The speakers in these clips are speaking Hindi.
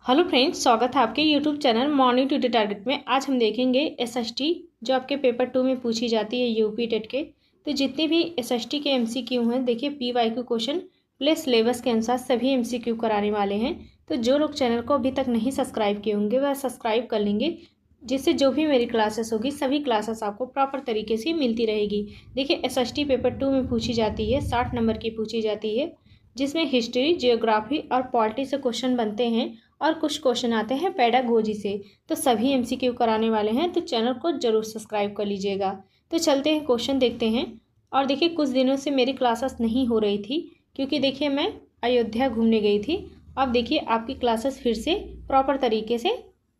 हेलो फ्रेंड्स, स्वागत है आपके YouTube channel morning today target में। आज हम देखेंगे एसएसटी जो आपके पेपर 2 में पूछी जाती है यूपी टेट के। तो जितने भी एसएसटी के एमसीक्यू हैं, देखिए पीवाईक्यू क्वेश्चन प्लस सिलेबस के अनुसार सभी एमसीक्यू कराने वाले हैं। तो जो लोग चैनल को अभी तक नहीं सब्सक्राइब किए होंगे वह सब्सक्राइब कर लेंगे, जिससे जो भी मेरी क्लासेस होगी सभी क्लासेस आपको प्रॉपर तरीके से मिलती रहेगी। देखिए एसएसटी पेपर 2 में पूछी जाती है, 60 नंबर की पूछी जाती है, जिसमें हिस्ट्री, जियोग्राफी और पॉलिटी से क्वेश्चन बनते हैं और कुछ क्वेश्चन आते हैं पेडागोजी से। तो सभी एमसीक्यू कराने वाले हैं, तो चैनल को जरूर सब्सक्राइब कर लीजिएगा। तो चलते हैं, क्वेश्चन देखते हैं। और देखिए कुछ दिनों से मेरी क्लासेस नहीं हो रही थी, क्योंकि देखिए मैं अयोध्या घूमने गई थी। अब देखिए आपकी क्लासेस फिर से प्रॉपर तरीके से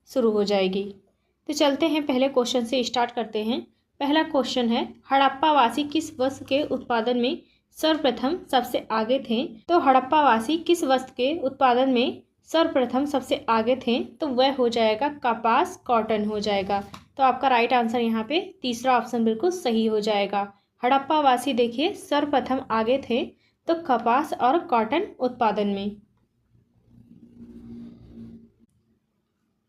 शुरू हो जाएगी। तो चलते हैं, पहले क्वेश्चन से स्टार्ट करते हैं। पहला क्वेश्चन है, हड़प्पावासी किस वस्तु के उत्पादन में सर्वप्रथम सबसे आगे थे? तो हड़प्पावासी किस वस्तु के उत्पादन में सर्वप्रथम सबसे आगे थे? तो वह हो जाएगा कपास, कॉटन हो जाएगा। तो आपका राइट आंसर यहाँ पे तीसरा ऑप्शन बिल्कुल सही हो जाएगा। हड़प्पावासी देखिए सर्वप्रथम आगे थे तो कपास और कॉटन उत्पादन में।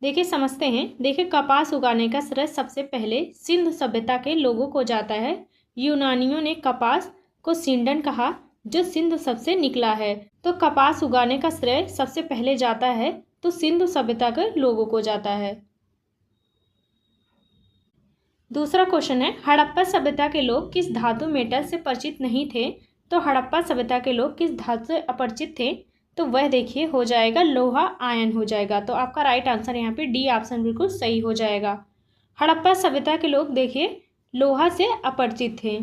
देखिए समझते हैं। देखिए कपास उगाने का श्रेय सबसे पहले सिंधु सभ्यता के लोगों को जाता है। यूनानियों ने कपास को सिंडन कहा, जो सिंधु सबसे निकला है। तो कपास उगाने का श्रेय सबसे पहले जाता है तो सिंधु सभ्यता के लोगों को जाता है। दूसरा क्वेश्चन है, हड़प्पा सभ्यता के लोग किस धातु मेटल से परिचित नहीं थे? तो हड़प्पा सभ्यता के लोग किस धातु से अपरिचित थे? तो वह देखिए हो जाएगा लोहा आयन हो जाएगा। तो आपका राइट आंसर यहाँ पे डी ऑप्शन बिल्कुल सही हो जाएगा। हड़प्पा सभ्यता के लोग देखिए लोहा से अपरिचित थे।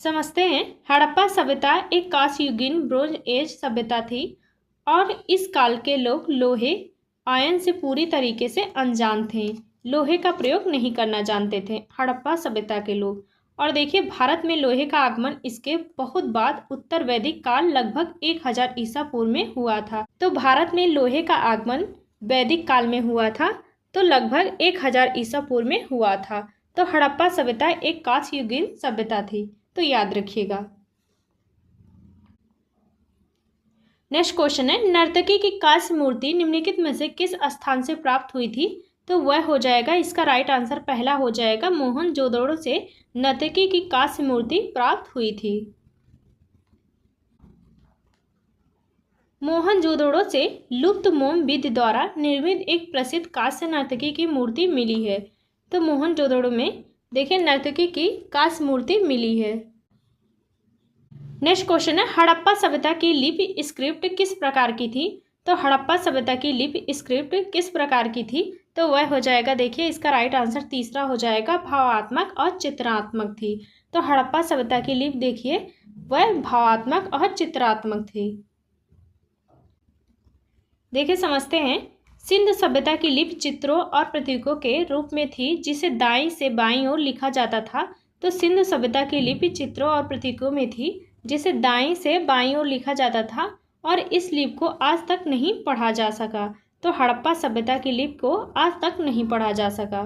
समझते हैं, हड़प्पा सभ्यता एक कांस्ययुगीन ब्रोंज एज सभ्यता थी और इस काल के लोग लोहे आयन से पूरी तरीके से अनजान थे। लोहे का प्रयोग नहीं करना जानते थे हड़प्पा सभ्यता के लोग। और देखिए भारत में लोहे का आगमन इसके बहुत बाद उत्तर वैदिक काल लगभग 1000 ईसा पूर्व में हुआ था। तो भारत में लोहे का आगमन वैदिक काल में हुआ था, तो लगभग 1000 ईसा पूर्व में हुआ था। तो हड़प्पा सभ्यता एक कांस्ययुगीन सभ्यता थी, तो याद रखिएगा। नेक्स्ट क्वेश्चन है, नर्तकी की कांस्य मूर्ति निम्नलिखित में से किस स्थान से प्राप्त हुई थी? तो वह हो जाएगा, इसका राइट आंसर पहला हो जाएगा, मोहनजोदड़ो से नर्तकी की कांस्य मूर्ति प्राप्त हुई थी। मोहनजोदड़ो से लुप्त मोम विधि द्वारा निर्मित एक प्रसिद्ध कांस्य नर्तकी की मूर्ति मिली है। तो मोहनजोदड़ो में देखिए नर्तकी की कांस्य मूर्ति मिली है। नेक्स्ट क्वेश्चन है, हड़प्पा सभ्यता की लिपि स्क्रिप्ट किस प्रकार की थी? तो हड़प्पा सभ्यता की लिपि स्क्रिप्ट किस प्रकार की थी? तो वह हो जाएगा, देखिए इसका राइट आंसर तीसरा हो जाएगा, भावात्मक और चित्रात्मक थी। तो हड़प्पा सभ्यता की लिपि देखिए वह भावात्मक और चित्रात्मक थी। देखिए समझते हैं, सिंधु सभ्यता की लिपि चित्रों और प्रतीकों के रूप में थी, जिसे दाईं से बाईं ओर लिखा जाता था। तो सिंधु सभ्यता की लिपि चित्रों और प्रतीकों में थी, जिसे दाईं से बाईं ओर लिखा जाता था, और इस लिपि को आज तक नहीं पढ़ा जा सका। तो हड़प्पा सभ्यता की लिपि को आज तक नहीं पढ़ा जा सका।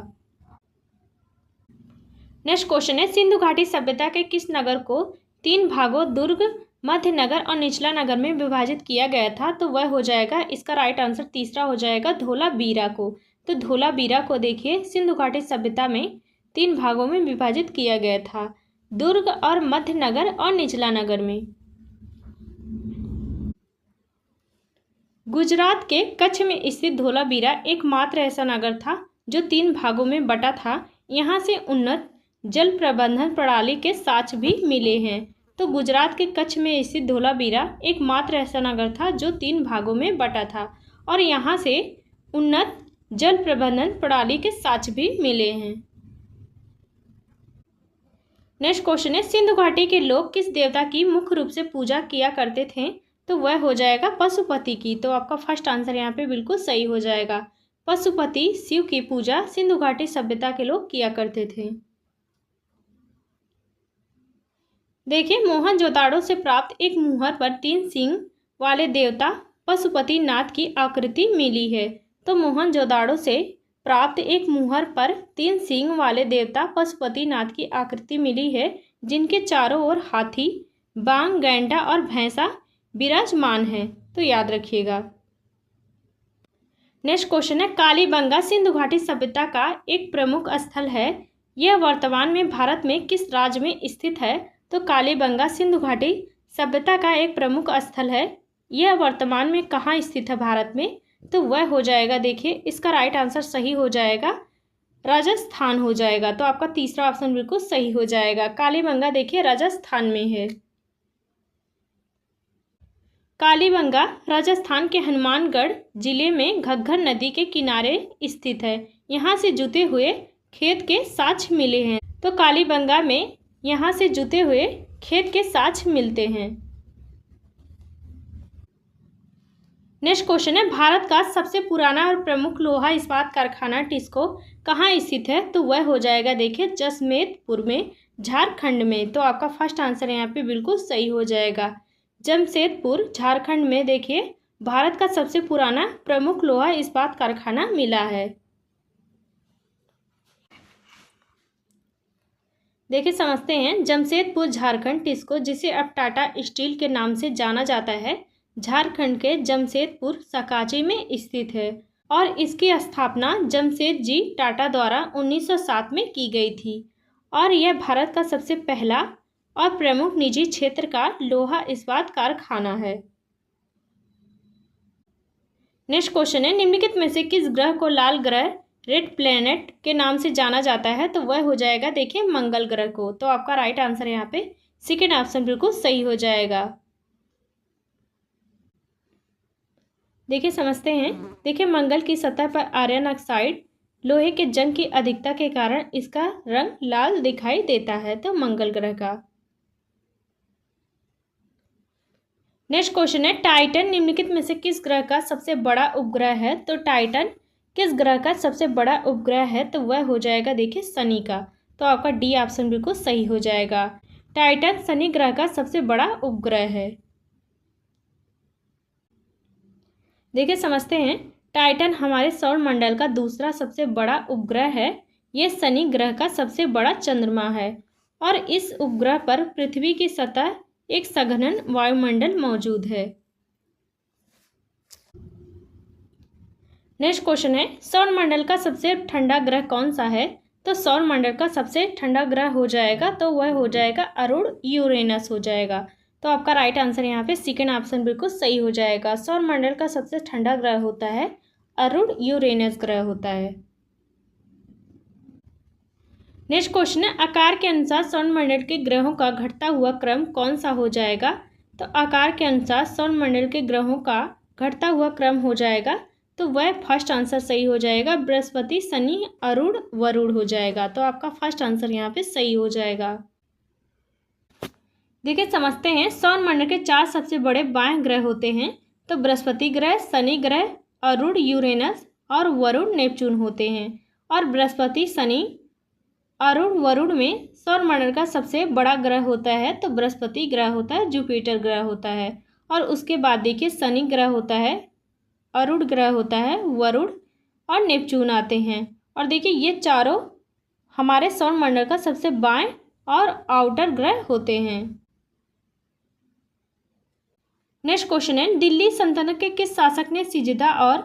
नेक्स्ट क्वेश्चन है, सिंधु घाटी सभ्यता के किस नगर को 3 भागों दुर्ग, मध्य नगर और निचला नगर में विभाजित किया गया था? तो वह हो जाएगा, इसका राइट आंसर तीसरा हो जाएगा, धोलावीरा को। तो धोलावीरा को देखिए सिंधु घाटी सभ्यता में 3 भागों में विभाजित किया गया था, दुर्ग और मध्य नगर और निचला नगर में। गुजरात के कच्छ में स्थित धोलावीरा एकमात्र ऐसा नगर था जो 3 भागों में बटा था। यहाँ से उन्नत जल प्रबंधन प्रणाली के साक्ष्य भी मिले हैं। तो गुजरात के कच्छ में स्थित धोलावीरा एकमात्र ऐसा नगर था जो 3 भागों में बटा था, और यहाँ से उन्नत जल प्रबंधन प्रणाली के साक्ष्य भी मिले हैं। नेक्स्ट क्वेश्चन है, सिंधु घाटी के लोग किस देवता की मुख्य रूप से पूजा किया करते थे? तो वह हो जाएगा पशुपति की। तो आपका फर्स्ट आंसर यहाँ पे बिल्कुल सही हो जाएगा। पशुपति शिव की पूजा सिंधु घाटी सभ्यता के लोग किया करते थे। देखिए मोहनजोदाड़ो से प्राप्त एक मुहर पर 3 सींग वाले देवता पशुपति नाथ की आकृति मिली है। तो मोहनजोदाड़ो से प्राप्त एक मुहर पर 3 सींग वाले देवता पशुपति नाथ की आकृति मिली है, जिनके चारों ओर हाथी, बांग, गैंडा और भैंसा विराजमान है। तो याद रखिएगा। नेक्स्ट क्वेश्चन है, कालीबंगा सिंधु घाटी सभ्यता का एक प्रमुख स्थल है। यह वर्तमान में भारत में किस राज्य में स्थित है? तो कालीबंगा सिंधु घाटी सभ्यता का एक प्रमुख स्थल है। यह वर्तमान में कहाँ स्थित है भारत में? तो वह हो जाएगा, देखिए इसका राइट आंसर सही हो जाएगा, राजस्थान हो जाएगा। तो आपका तीसरा ऑप्शन बिल्कुल सही हो जाएगा। कालीबंगा देखिए राजस्थान में है। कालीबंगा राजस्थान के हनुमानगढ़ जिले में घग्गर नदी के किनारे स्थित है। यहाँ से जुते हुए खेत के साक्ष्य मिले हैं। तो कालीबंगा में यहाँ से जुते हुए खेत के साक्ष्य मिलते हैं। नेक्स्ट क्वेश्चन है, भारत का सबसे पुराना और प्रमुख लोहा इस्पात कारखाना टिस्को कहाँ स्थित है? तो वह हो जाएगा, देखिए जमशेदपुर में, झारखंड में। तो आपका फर्स्ट आंसर यहाँ पे बिल्कुल सही हो जाएगा। जमशेदपुर झारखंड में देखिए भारत का सबसे पुराना प्रमुख लोहा इस्पात कारखाना मिला है। देखिए समझते हैं, जमशेदपुर झारखंड टिस्को, जिसे अब टाटा स्टील के नाम से जाना जाता है, झारखंड के जमशेदपुर सकाची में स्थित है और इसकी स्थापना जमशेद जी टाटा द्वारा 1907 में की गई थी और यह भारत का सबसे पहला और प्रमुख निजी क्षेत्र का लोहा इस्पात कारखाना है। नेक्स्ट क्वेश्चन है, निम्नलिखित में से किस ग्रह को लाल ग्रह, रेड प्लेनेट के नाम से जाना जाता है? तो वह हो जाएगा, देखिए मंगल ग्रह को। तो आपका राइट आंसर यहाँ पे सेकेंड ऑप्शन बिल्कुल सही हो जाएगा। देखिए समझते हैं, देखिए मंगल की सतह पर आयरन ऑक्साइड लोहे के जंग की अधिकता के कारण इसका रंग लाल दिखाई देता है। तो मंगल ग्रह का। नेक्स्ट क्वेश्चन है, टाइटन निम्नलिखित में से किस ग्रह का सबसे बड़ा उपग्रह है? तो टाइटन किस ग्रह का सबसे बड़ा उपग्रह है? तो वह हो जाएगा, देखिए शनि का। तो आपका डी ऑप्शन बिल्कुल सही हो जाएगा। टाइटन शनि ग्रह का सबसे बड़ा उपग्रह है। देखिए समझते हैं, टाइटन हमारे सौर मंडल का दूसरा सबसे बड़ा उपग्रह है। यह शनि ग्रह का सबसे बड़ा चंद्रमा है और इस उपग्रह पर पृथ्वी की सतह एक सघन वायुमंडल मौजूद है। नेक्स्ट क्वेश्चन है, सौर मंडल का सबसे ठंडा ग्रह कौन सा है? तो सौर मंडल का सबसे ठंडा ग्रह हो जाएगा, तो वह हो जाएगा अरुण यूरेनस हो जाएगा। तो आपका राइट आंसर यहाँ पे सेकेंड ऑप्शन बिल्कुल सही हो जाएगा। सौर मंडल का सबसे ठंडा ग्रह होता है अरुण यूरेनस ग्रह होता है। नेक्स्ट क्वेश्चन है, आकार के अनुसार सौर मंडल के ग्रहों का घटता हुआ क्रम कौन सा हो जाएगा? तो आकार के अनुसार सौर मंडल के ग्रहों का घटता हुआ क्रम हो जाएगा, तो वह फर्स्ट आंसर सही हो जाएगा, बृहस्पति, शनि, अरुण, वरुण हो जाएगा। तो आपका फर्स्ट आंसर यहाँ पे सही हो जाएगा। देखिए समझते हैं, सौर मंडल के 4 सबसे बड़े बाह्य ग्रह होते हैं। तो बृहस्पति ग्रह, शनि ग्रह, अरुण यूरेनस और वरुण नेपच्यून होते हैं। और बृहस्पति, शनि, अरुण, वरुण में सौर मंडल का सबसे बड़ा ग्रह होता है तो बृहस्पति ग्रह होता है, जुपिटर ग्रह होता है। और उसके बाद देखिए शनि ग्रह होता है, अरुण ग्रह होता है, वरुण और नेपच्यून आते हैं। और देखिए ये चारों हमारे सौर मंडल का सबसे बाएं और आउटर ग्रह होते हैं। नेक्स्ट क्वेश्चन है, दिल्ली सल्तनत के किस शासक ने सिजदा और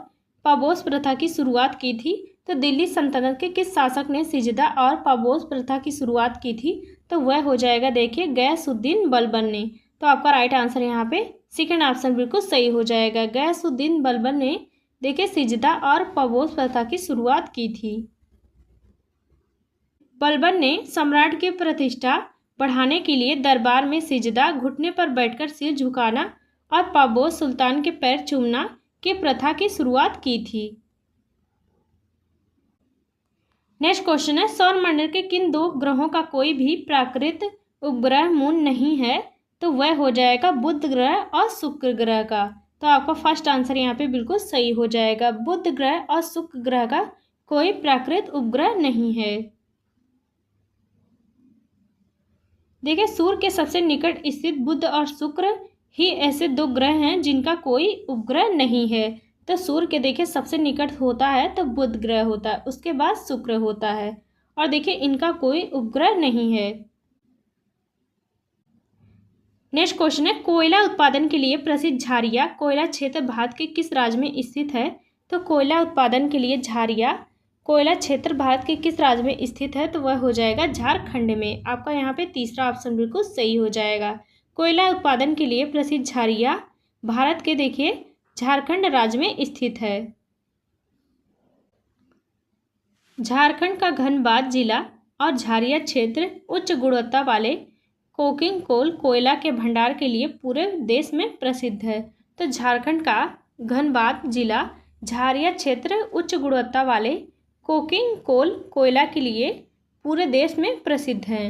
पापोस प्रथा की शुरुआत की थी? तो दिल्ली सल्तनत के किस शासक ने सिजदा और पापोस प्रथा की शुरुआत की थी? तो वह हो जाएगा, देखिए गयासुद्दीन बलबन ने। तो आपका राइट आंसर यहाँ पे सेकेंड ऑप्शन बिल्कुल सही हो जाएगा। गयासुद्दीन बलबन ने देखिए सिजदा और पापोस प्रथा की शुरुआत की थी। बलबन ने सम्राट की प्रतिष्ठा बढ़ाने के लिए दरबार में सिजदा, घुटने पर बैठकर सिर झुकाना और पापोस सुल्तान के पैर चूमना की प्रथा की शुरुआत की थी। नेक्स्ट क्वेश्चन है, सौर मंडल के किन 2 ग्रहों का कोई भी प्राकृत उपग्रह मून नहीं है? तो वह हो जाएगा बुध ग्रह और शुक्र ग्रह का। तो आपका फर्स्ट आंसर यहाँ पे बिल्कुल सही हो जाएगा। बुध ग्रह और शुक्र ग्रह का कोई प्राकृत उपग्रह नहीं है। देखिए सूर्य के सबसे निकट स्थित बुध और शुक्र ही ऐसे 2 ग्रह हैं जिनका कोई उपग्रह नहीं है। तो सूर्य के देखिए सबसे निकट होता है तो बुध ग्रह होता है, उसके बाद शुक्र होता है और देखिए इनका कोई उपग्रह नहीं है। नेक्स्ट क्वेश्चन है, कोयला उत्पादन के लिए प्रसिद्ध झारिया कोयला क्षेत्र भारत के किस राज्य में स्थित है? तो कोयला उत्पादन के लिए झारिया कोयला क्षेत्र भारत के किस राज्य में स्थित है? तो वह हो जाएगा झारखंड में। आपका यहाँ पे तीसरा ऑप्शन बिल्कुल सही हो जाएगा। कोयला उत्पादन के लिए प्रसिद्ध झारिया भारत के देखिए झारखंड राज्य में स्थित है। झारखंड का धनबाद जिला और झारिया क्षेत्र उच्च गुणवत्ता वाले कोकिंग कोल कोयला के भंडार के लिए पूरे देश में प्रसिद्ध है। तो झारखंड का धनबाद जिला झारिया क्षेत्र उच्च गुणवत्ता वाले कोकिंग कोल कोयला के लिए पूरे देश में प्रसिद्ध है।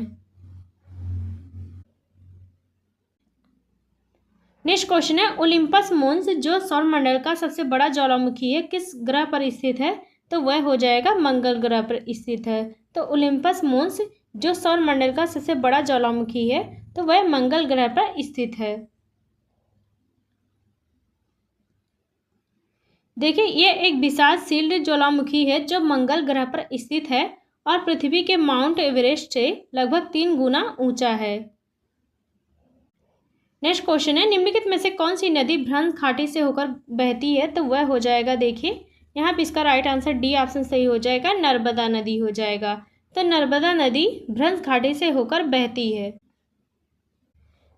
नेक्स्ट क्वेश्चन है ओलिम्पस मोन्स जो सौरमंडल का सबसे बड़ा ज्वालामुखी है किस ग्रह पर स्थित है? तो वह हो जाएगा मंगल ग्रह पर स्थित है। तो ओलिम्पस मोन्स जो सौरमंडल का सबसे बड़ा ज्वालामुखी है तो वह मंगल ग्रह पर स्थित है। देखिए ये एक विशाल शील्ड ज्वालामुखी है जो मंगल ग्रह पर स्थित है और पृथ्वी के माउंट एवरेस्ट से लगभग 3 गुना ऊंचा है। नेक्स्ट क्वेश्चन है निम्नलिखित में से कौन सी नदी भ्रंश घाटी से होकर बहती है? तो वह हो जाएगा देखिए यहाँ पे इसका राइट आंसर डी ऑप्शन सही हो जाएगा, नर्मदा नदी हो जाएगा। तो नर्मदा नदी भ्रंश घाटी से होकर बहती है।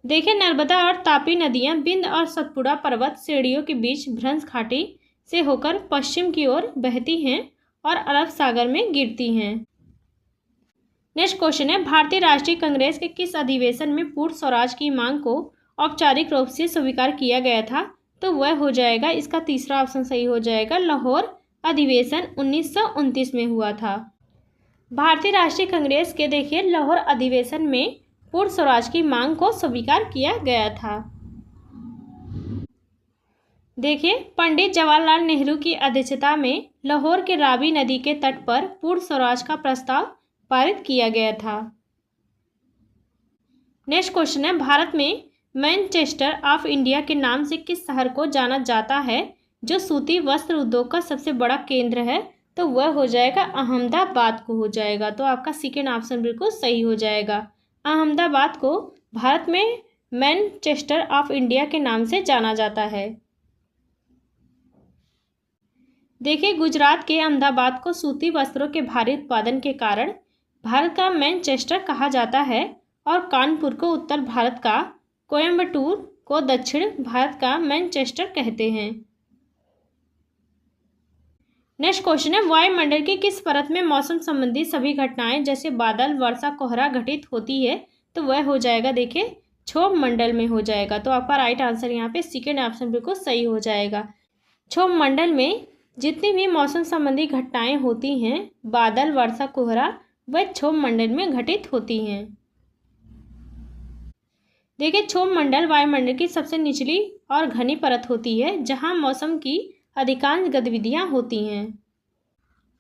देखिए नर्मदा और तापी नदियां बिंद और सतपुड़ा पर्वत श्रेणियों के बीच भ्रंश घाटी से होकर पश्चिम की ओर बहती हैं और अरब सागर में गिरती हैं। नेक्स्ट क्वेश्चन है भारतीय राष्ट्रीय कांग्रेस के किस अधिवेशन में पूर्ण स्वराज की मांग को औपचारिक रूप से स्वीकार किया गया था? तो वह हो जाएगा इसका तीसरा ऑप्शन सही हो जाएगा, लाहौर अधिवेशन 1929 में हुआ था। भारतीय राष्ट्रीय कांग्रेस के देखिए लाहौर अधिवेशन में पूर्ण स्वराज की मांग को स्वीकार किया गया था। देखिए पंडित जवाहरलाल नेहरू की अध्यक्षता में लाहौर के रावी नदी के तट पर पूर्ण स्वराज का प्रस्ताव पारित किया गया था। नेक्स्ट क्वेश्चन है भारत में मैनचेस्टर ऑफ इंडिया के नाम से किस शहर को जाना जाता है जो सूती वस्त्र उद्योग का सबसे बड़ा केंद्र है? तो वह हो जाएगा अहमदाबाद को हो जाएगा। तो आपका सेकेंड ऑप्शन बिल्कुल सही हो जाएगा। अहमदाबाद को भारत में मैनचेस्टर ऑफ इंडिया के नाम से जाना जाता है। देखिए गुजरात के अहमदाबाद को सूती वस्त्रों के भारी उत्पादन के कारण भारत का मैनचेस्टर कहा जाता है और कानपुर को उत्तर भारत का, कोयम्बटूर को दक्षिण भारत का मैनचेस्टर कहते हैं। नेक्स्ट क्वेश्चन है वायुमंडल की किस परत में मौसम संबंधी सभी घटनाएं जैसे बादल, वर्षा, कोहरा घटित होती है? तो वह हो जाएगा देखिए क्षोभ मंडल में हो जाएगा। तो आपका राइट आंसर यहाँ पे सेकेंड ऑप्शन बिल्कुल सही हो जाएगा। क्षोभ मंडल में जितनी भी मौसम संबंधी घटनाएं होती हैं, बादल, वर्षा, कोहरा, वह क्षोभ मंडल में घटित होती हैं। देखिए क्षोभ मंडल वायुमंडल की सबसे निचली और घनी परत होती है जहां मौसम की अधिकांश गतिविधियां होती हैं।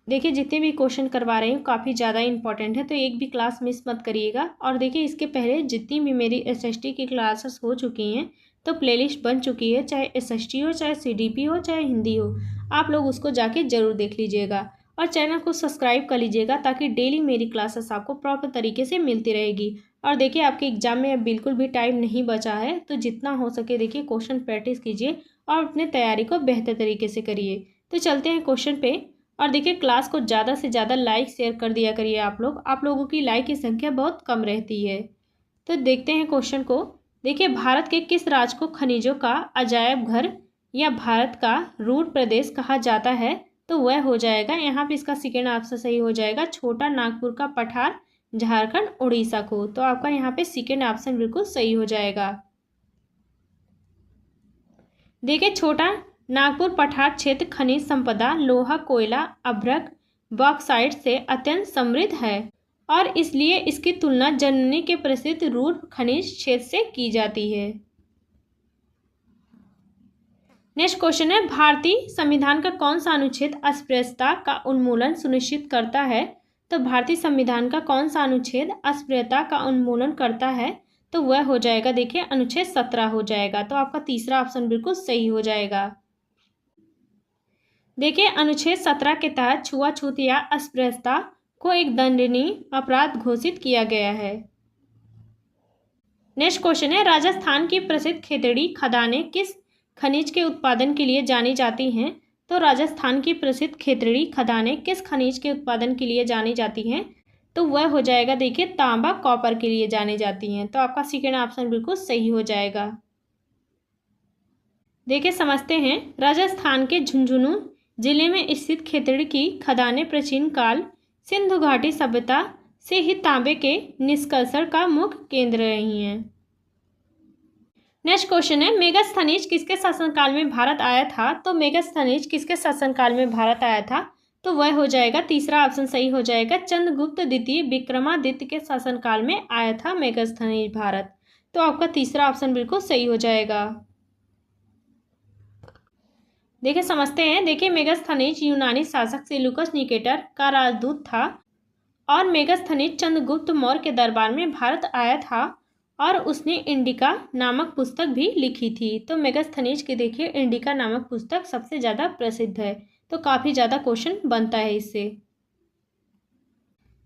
देखिए जितने भी क्वेश्चन करवा रही हूँ काफ़ी ज़्यादा इंपॉर्टेंट है, तो एक भी क्लास मिस मत करिएगा। और देखिए इसके पहले जितनी भी मेरी एसएसटी की क्लासेस हो चुकी हैं तो प्लेलिस्ट बन चुकी है, चाहे एसएसटी हो, चाहे सीडीपी हो, चाहे हिंदी हो, आप लोग उसको जाके ज़रूर देख लीजिएगा और चैनल को सब्सक्राइब कर लीजिएगा ताकि डेली मेरी क्लासेस आपको प्रॉपर तरीके से मिलती रहेगी। और देखिए आपके एग्जाम में अब बिल्कुल भी टाइम नहीं बचा है, तो जितना हो सके देखिए क्वेश्चन प्रैक्टिस कीजिए और अपने तैयारी को बेहतर तरीके से करिए। तो चलते हैं क्वेश्चन पे। और देखिए क्लास को ज़्यादा से ज़्यादा लाइक शेयर कर दिया करिए आप लोग, आप लोगों की लाइक की संख्या बहुत कम रहती है। तो देखते हैं क्वेश्चन को। देखिए भारत के किस राज्य को खनिजों का अजायब घर या भारत का रूर प्रदेश कहा जाता है? तो वह हो जाएगा यहाँ पे इसका सेकेंड ऑप्शन सही हो जाएगा, छोटा नागपुर का पठार, झारखंड, उड़ीसा को। तो आपका यहाँ पे सेकेंड ऑप्शन बिल्कुल सही हो जाएगा। देखिए छोटा नागपुर पठार क्षेत्र खनिज संपदा, लोहा, कोयला, अभ्रक, बॉक्साइट से अत्यंत समृद्ध है और इसलिए इसकी तुलना जर्मनी के प्रसिद्ध रूर खनिज क्षेत्र से की जाती है। नेक्स्ट क्वेश्चन है भारतीय संविधान का कौन सा अनुच्छेद अस्पृश्यता का उन्मूलन सुनिश्चित करता है? तो भारतीय संविधान का कौन सा अनुच्छेद अस्पृश्यता का उन्मूलन करता है? तो वह हो जाएगा देखिए अनुच्छेद 17 हो जाएगा। तो आपका तीसरा ऑप्शन बिल्कुल सही हो जाएगा। देखिए अनुच्छेद 17 के तहत छुआछूत या अस्पृश्यता को एक दंडनीय अपराध घोषित किया गया है। नेक्स्ट क्वेश्चन है राजस्थान की प्रसिद्ध खेतड़ी खदानें किस खनिज के उत्पादन के लिए जानी जाती हैं? तो राजस्थान की प्रसिद्ध खेतड़ी खदानें किस खनिज के उत्पादन के लिए जानी जाती हैं? तो वह हो जाएगा देखिए तांबा कॉपर के लिए जानी जाती हैं। तो आपका सेकेंड ऑप्शन बिल्कुल सही हो जाएगा। देखिए समझते हैं, राजस्थान के झुंझुनू जिले में स्थित खेतड़ी की खदानें प्राचीन काल सिंधु घाटी सभ्यता से ही तांबे के निष्कर्षण का मुख्य केंद्र रही हैं। नेक्स्ट क्वेश्चन है, मेगास्थनीज किसके शासनकाल में भारत आया था? तो मेगास्थनीज किसके शासनकाल में भारत आया था? तो वह हो जाएगा, तीसरा ऑप्शन सही हो जाएगा, चंद्रगुप्त द्वितीय विक्रमादित्य के शासनकाल में आया था मेगास्थनीज भारत। तो आपका तीसरा ऑप्शन बिल्कुल सही हो जाएगा। देखिए समझते हैं, देखिए मेगास्थनीज यूनानी शासक सेल्यूकस निकेटर का राजदूत था और मेगास्थनीज चंद्रगुप्त मौर्य के दरबार में भारत आया था और उसने इंडिका नामक पुस्तक भी लिखी थी। तो मेगास्थनीज की देखिए इंडिका नामक पुस्तक सबसे ज़्यादा प्रसिद्ध है। तो काफ़ी ज़्यादा क्वेश्चन बनता है इससे।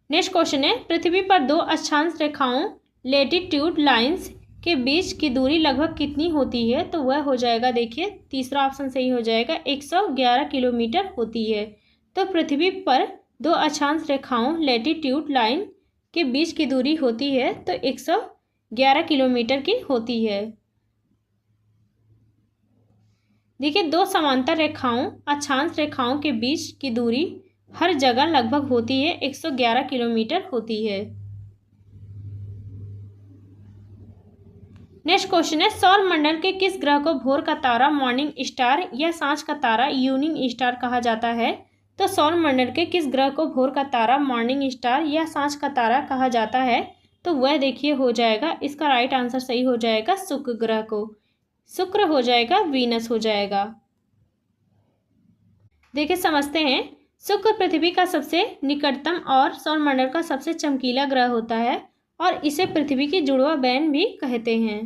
नेक्स्ट क्वेश्चन है, पृथ्वी पर दो अक्षांश रेखाओं लेटिट्यूड लाइंस के बीच की दूरी लगभग कितनी होती है? तो वह हो जाएगा देखिए तीसरा ऑप्शन सही हो जाएगा, 111 किलोमीटर होती है। तो पृथ्वी पर दो अक्षांश रेखाओं लेटिट्यूड लाइन के बीच की दूरी होती है तो 111 किलोमीटर की होती है। देखिए दो समांतर रेखाओं अक्षांश रेखाओं के बीच की दूरी हर जगह लगभग होती है 111 किलोमीटर होती है। नेक्स्ट क्वेश्चन है, सौर मंडल के किस ग्रह को भोर का तारा मॉर्निंग स्टार या सांझ का तारा इवनिंग स्टार कहा जाता है? तो सौर मंडल के किस ग्रह को भोर का तारा मॉर्निंग स्टार या सांझ का तारा कहा जाता है? तो वह देखिए हो जाएगा, इसका राइट आंसर सही हो जाएगा शुक्र ग्रह को। शुक्र हो जाएगा, वीनस हो जाएगा। देखिए समझते हैं, शुक्र पृथ्वी का सबसे निकटतम और सौरमंडल का सबसे चमकीला ग्रह होता है और इसे पृथ्वी की जुड़वा बहन भी कहते हैं।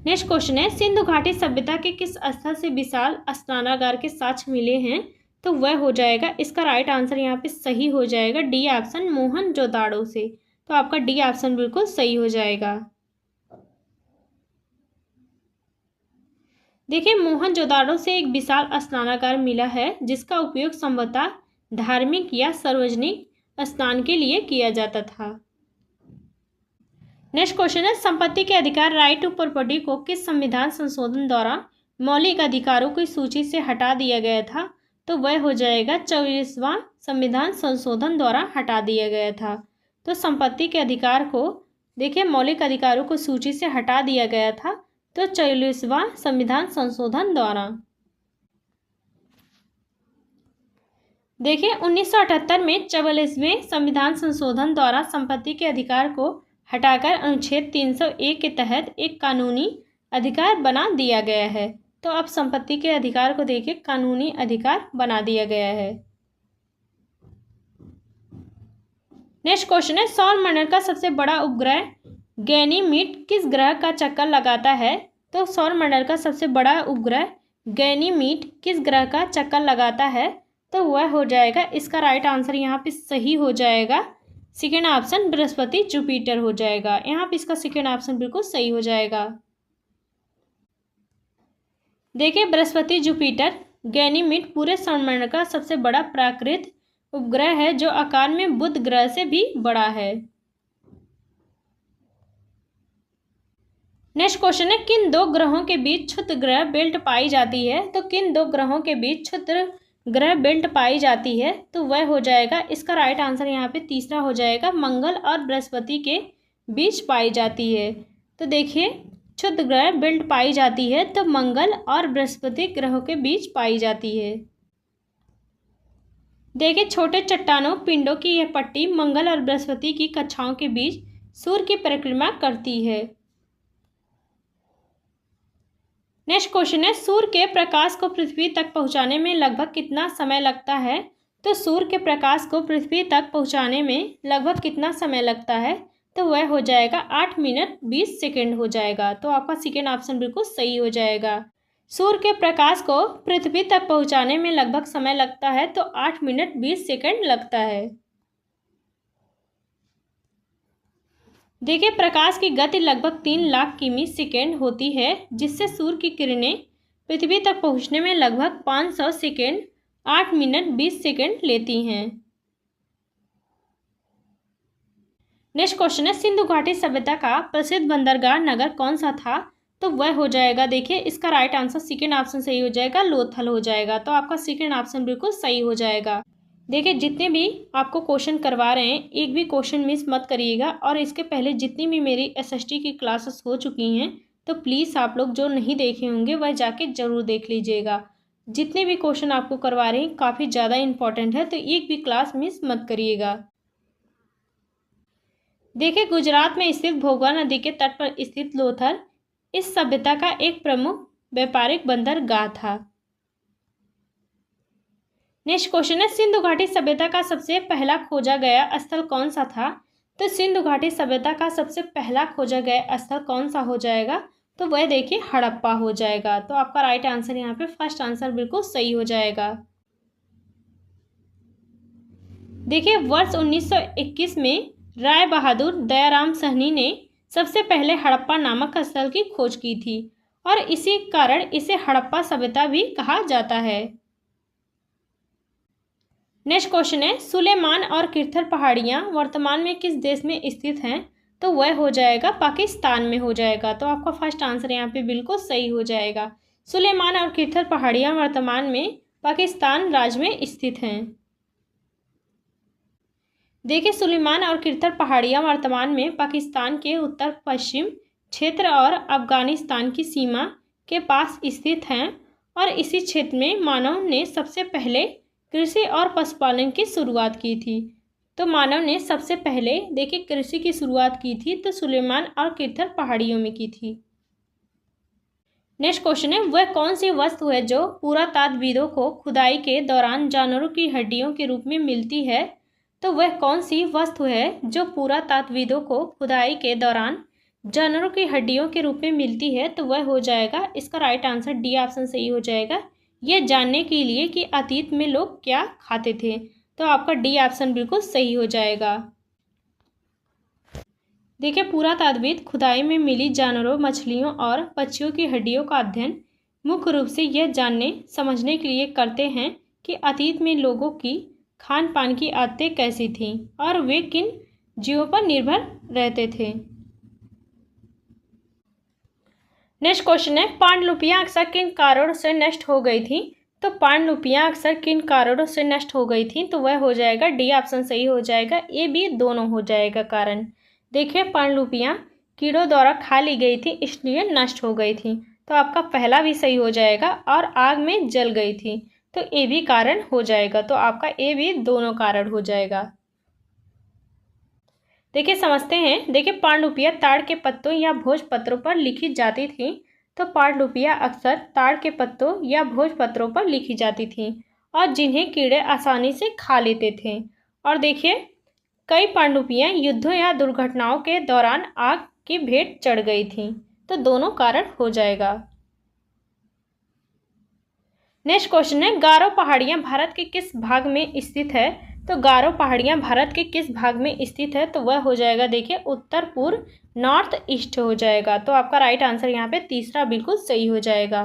नेक्स्ट क्वेश्चन है, सिंधु घाटी सभ्यता के किस स्थल से विशाल स्नानागार के साक्ष्य मिले हैं? तो वह हो जाएगा, इसका राइट आंसर यहाँ पे सही हो जाएगा डी ऑप्शन मोहनजोदाड़ो से। तो आपका डी ऑप्शन बिल्कुल सही हो जाएगा। देखिए मोहनजोदाड़ो से एक विशाल स्नानागार मिला है जिसका उपयोग संभवतः धार्मिक या सार्वजनिक स्नान के लिए किया जाता था। नेक्स्ट क्वेश्चन है, संपत्ति के अधिकार राइट टू प्रॉपर्टी को किस संविधान संशोधन द्वारा मौलिक अधिकारों की सूची से हटा दिया गया था? तो वह हो जाएगा 44वां संविधान संशोधन द्वारा हटा दिया गया था। तो संपत्ति के अधिकार को देखिए मौलिक अधिकारों को सूची से हटा दिया गया था तो 44वां संविधान संशोधन द्वारा। देखिए 1978 में 44वें संविधान संशोधन द्वारा संपत्ति के अधिकार को हटाकर अनुच्छेद 301 के तहत एक कानूनी अधिकार बना दिया गया है। तो अब संपत्ति के अधिकार को देखिए कानूनी अधिकार बना दिया गया है। नेक्स्ट क्वेश्चन है, सौरमंडल का सबसे बड़ा उपग्रह गैनीमीड किस ग्रह का चक्कर लगाता है? तो सौरमंडल का सबसे बड़ा उपग्रह गैनीमीड किस ग्रह का चक्कर लगाता है? तो वह हो जाएगा, इसका राइट आंसर यहाँ पे सही हो जाएगा सेकेंड ऑप्शन बृहस्पति जुपिटर हो जाएगा। यहाँ पे इसका सेकेंड ऑप्शन बिल्कुल सही हो जाएगा। देखिए बृहस्पति जुपिटर गैनीमीड पूरे सौरमंडल का सबसे बड़ा प्राकृतिक उपग्रह है जो आकार में बुध ग्रह से भी बड़ा है। नेक्स्ट क्वेश्चन है, किन दो ग्रहों के बीच क्षुद्र ग्रह बेल्ट पाई जाती है? तो किन दो ग्रहों के बीच क्षुद्र ग्रह बेल्ट पाई जाती है? तो वह हो जाएगा, इसका राइट आंसर यहाँ पे तीसरा हो जाएगा, मंगल और बृहस्पति के बीच पाई जाती है। तो देखिए क्षुद्र ग्रह बेल्ट पाई जाती है तो मंगल और बृहस्पति ग्रहों के बीच पाई जाती है। देखिए छोटे चट्टानों पिंडों की यह पट्टी मंगल और बृहस्पति की कक्षाओं के बीच सूर्य की परिक्रमा करती है। नेक्स्ट क्वेश्चन है, सूर्य के प्रकाश को पृथ्वी तक पहुंचाने में लगभग कितना समय लगता है? तो सूर्य के प्रकाश को पृथ्वी तक पहुंचाने में लगभग कितना समय लगता है? तो वह हो जाएगा 8 मिनट 20 सेकेंड हो जाएगा। तो आपका सेकेंड ऑप्शन बिल्कुल सही हो जाएगा। सूर्य के प्रकाश को पृथ्वी तक पहुंचाने में लगभग समय लगता है तो 8 मिनट 20 सेकेंड लगता है। देखिए प्रकाश की गति लगभग 3 लाख किमी सेकेंड होती है जिससे सूर्य की किरणें पृथ्वी तक पहुंचने में लगभग 500 सेकेंड 8 मिनट 20 सेकेंड लेती हैं। नेक्स्ट क्वेश्चन है, सिंधु घाटी सभ्यता का प्रसिद्ध बंदरगाह नगर कौन सा था? तो वह हो जाएगा, देखिए इसका राइट आंसर सेकेंड ऑप्शन सही हो जाएगा, लोथल हो जाएगा। तो आपका सेकेंड ऑप्शन बिल्कुल सही हो जाएगा। देखिए जितने भी आपको क्वेश्चन करवा रहे हैं एक भी क्वेश्चन मिस मत करिएगा, और इसके पहले जितनी भी मेरी एसएसटी की क्लासेस हो चुकी हैं तो प्लीज़ आप लोग जो नहीं देखे होंगे वह जाके ज़रूर देख लीजिएगा। जितने भी क्वेश्चन आपको करवा रहे हैं काफ़ी ज़्यादा इंपॉर्टेंट है, तो एक भी क्लास मिस मत करिएगा। देखिए गुजरात में स्थित भोगवा नदी के तट पर स्थित लोथल इस सभ्यता का एक प्रमुख व्यापारिक बंदरगाह था। नेक्स्ट क्वेश्चन है, सिंधु घाटी सभ्यता का सबसे पहला खोजा गया स्थल कौन सा था? तो सिंधु घाटी सभ्यता का सबसे पहला खोजा गया स्थल कौन सा हो जाएगा? तो वह देखिए हड़प्पा हो जाएगा। तो आपका राइट आंसर यहाँ पे फर्स्ट आंसर बिल्कुल सही हो जाएगा। देखिए वर्ष 1921 में राय बहादुर दयाराम सहनी ने सबसे पहले हड़प्पा नामक स्थल की खोज की थी, और इसी कारण इसे हड़प्पा सभ्यता भी कहा जाता है। नेक्स्ट क्वेश्चन है, सुलेमान और किर्थर पहाड़ियाँ वर्तमान में किस देश में स्थित हैं? तो वह हो जाएगा पाकिस्तान में हो जाएगा। तो आपका फर्स्ट आंसर यहाँ पे बिल्कुल सही हो जाएगा। सुलेमान और किर्थर पहाड़ियाँ वर्तमान में पाकिस्तान राज्य में स्थित हैं। देखिए सुलेमान और किर्थर पहाड़ियाँ वर्तमान में पाकिस्तान के उत्तर पश्चिम क्षेत्र और अफगानिस्तान की सीमा के पास स्थित हैं, और इसी क्षेत्र में मानव ने सबसे पहले कृषि और पशुपालन की शुरुआत की थी। तो मानव ने सबसे पहले देखिए कृषि की शुरुआत की थी तो सुलेमान और किर्थर पहाड़ियों में की थी। नेक्स्ट क्वेश्चन है, वह कौन सी वस्तु है जो पुरातात्वविदों को खुदाई के दौरान जानवरों की हड्डियों के रूप में मिलती है? तो वह कौन सी वस्तु है जो पुरातात्वविदों को खुदाई के दौरान जानवरों की हड्डियों के रूप में मिलती है? तो वह हो जाएगा, इसका राइट आंसर डी ऑप्शन सही हो जाएगा, यह जानने के लिए कि अतीत में लोग क्या खाते थे। तो आपका डी ऑप्शन बिल्कुल सही हो जाएगा। देखिए पुरातात्वविद खुदाई में मिली जानवरों, मछलियों और पक्षियों की हड्डियों का अध्ययन मुख्य रूप से यह जानने समझने के लिए करते हैं कि अतीत में लोगों की खान पान की आदतें कैसी थीं और वे किन जीवों पर निर्भर रहते थे। नेक्स्ट क्वेश्चन है, पांडुलिपियां अक्सर किन कारणों से नष्ट हो गई थी? तो पांडुलिपियां अक्सर किन कारणों से नष्ट हो गई थी? तो वह हो जाएगा डी ऑप्शन सही हो जाएगा, ए बी दोनों हो जाएगा कारण। देखिए पांडुलिपियां कीड़ों द्वारा खा ली गई थी इसलिए नष्ट हो गई थी। तो आपका पहला भी सही हो जाएगा, और आग में जल गई थी तो ए भी कारण हो जाएगा। तो आपका ए भी दोनों कारण हो जाएगा। देखिए समझते हैं। देखिए पांडुलिपियां ताड़ के पत्तों या भोजपत्रों पर लिखी जाती थी। तो पांडुलिपियां अक्सर ताड़ के पत्तों या भोजपत्रों पर लिखी जाती थी और जिन्हें कीड़े आसानी से खा लेते थे। और देखिए कई पांडुलिपियां युद्धों या दुर्घटनाओं के दौरान आग की भेंट चढ़ गई थीं। तो दोनों कारण हो जाएगा। नेक्स्ट क्वेश्चन है, गारो पहाड़ियां भारत के किस भाग में स्थित है? तो गारो पहाड़ियां भारत के किस भाग में स्थित है? तो वह हो जाएगा देखिए उत्तर पूर्व नॉर्थ ईस्ट हो जाएगा। तो आपका राइट आंसर यहाँ पे तीसरा बिल्कुल सही हो जाएगा।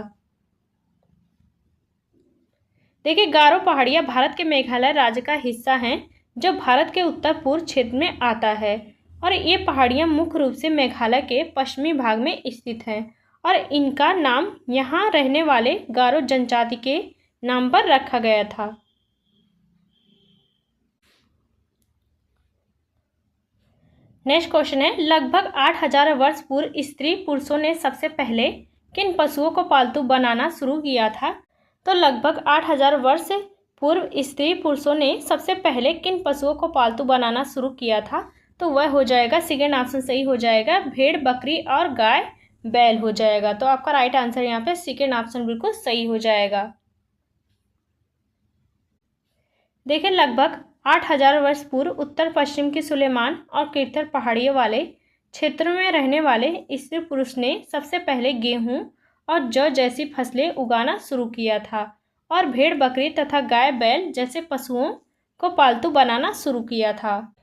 देखिए गारो पहाड़ियां भारत के मेघालय राज्य का हिस्सा हैं जो भारत के उत्तर पूर्व क्षेत्र में आता है, और ये पहाड़ियां मुख्य रूप से मेघालय के पश्चिमी भाग में स्थित हैं, और इनका नाम यहाँ रहने वाले गारो जनजाति के नाम पर रखा गया था। नेक्स्ट क्वेश्चन है, लगभग 8000 वर्ष पूर्व स्त्री पुरुषों ने सबसे पहले किन पशुओं को पालतू बनाना शुरू किया था? तो लगभग 8000 वर्ष पूर्व स्त्री पुरुषों ने सबसे पहले किन पशुओं को पालतू बनाना शुरू किया था? तो वह हो जाएगा सेकेंड ऑप्शन सही हो जाएगा, भेड़, बकरी और गाय बैल हो जाएगा। तो आपका राइट आंसर यहाँ पे सेकेंड ऑप्शन बिल्कुल सही हो जाएगा। देखिए लगभग 8000 वर्ष पूर्व उत्तर पश्चिम के सुलेमान और किर्थर पहाड़ियों वाले क्षेत्रों में रहने वाले स्त्री पुरुष ने सबसे पहले गेहूं और जौ जैसी फसलें उगाना शुरू किया था, और भेड़, बकरी तथा गाय बैल जैसे पशुओं को पालतू बनाना शुरू किया था।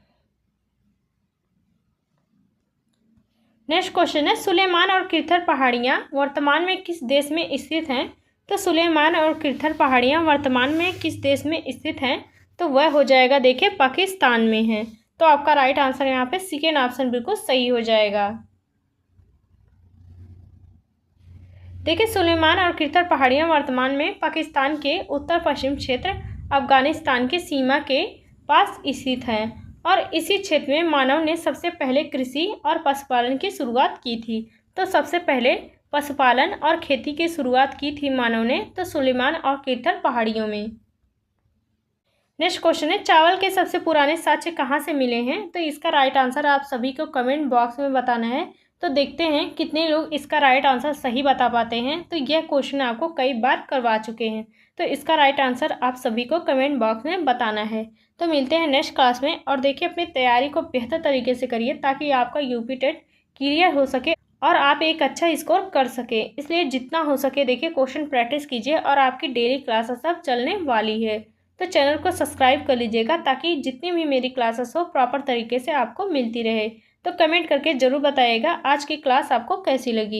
नेक्स्ट क्वेश्चन है, सुलेमान और किर्थर पहाड़ियाँ वर्तमान में किस देश में स्थित हैं? तो सुलेमान और किरथर पहाड़ियाँ वर्तमान में किस देश में स्थित हैं? तो वह हो जाएगा देखिए पाकिस्तान में है। तो आपका राइट आंसर यहाँ पे सेकेंड ऑप्शन बिल्कुल सही हो जाएगा। देखिए सुलेमान और किरथर पहाड़ियाँ वर्तमान में पाकिस्तान के उत्तर पश्चिम क्षेत्र अफगानिस्तान की सीमा के पास स्थित हैं और इसी क्षेत्र में मानव ने सबसे पहले कृषि और पशुपालन की शुरुआत की थी। तो सबसे पहले पशुपालन और खेती की शुरुआत की थी मानव ने तो सुलेमान और किरथर पहाड़ियों में। नेक्स्ट क्वेश्चन है, चावल के सबसे पुराने साक्ष्य कहाँ से मिले हैं? तो इसका राइट आंसर आप सभी को कमेंट बॉक्स में बताना है। तो देखते हैं कितने लोग इसका राइट आंसर सही बता पाते हैं। तो यह क्वेश्चन आपको कई बार करवा चुके हैं, तो इसका राइट आंसर आप सभी को कमेंट बॉक्स में बताना है। तो मिलते हैं नेक्स्ट क्लास में और देखिए अपनी तैयारी को बेहतर तरीके से करिए ताकि आपका यूपी टेट क्लियर हो सके और आप एक अच्छा स्कोर कर सके। इसलिए जितना हो सके देखिए क्वेश्चन प्रैक्टिस कीजिए और आपकी डेली क्लासेस सब चलने वाली है। तो चैनल को सब्सक्राइब कर लीजिएगा ताकि जितनी भी मेरी क्लासेस हो प्रॉपर तरीके से आपको मिलती रहे। तो कमेंट करके ज़रूर बताइएगा आज की क्लास आपको कैसी लगी।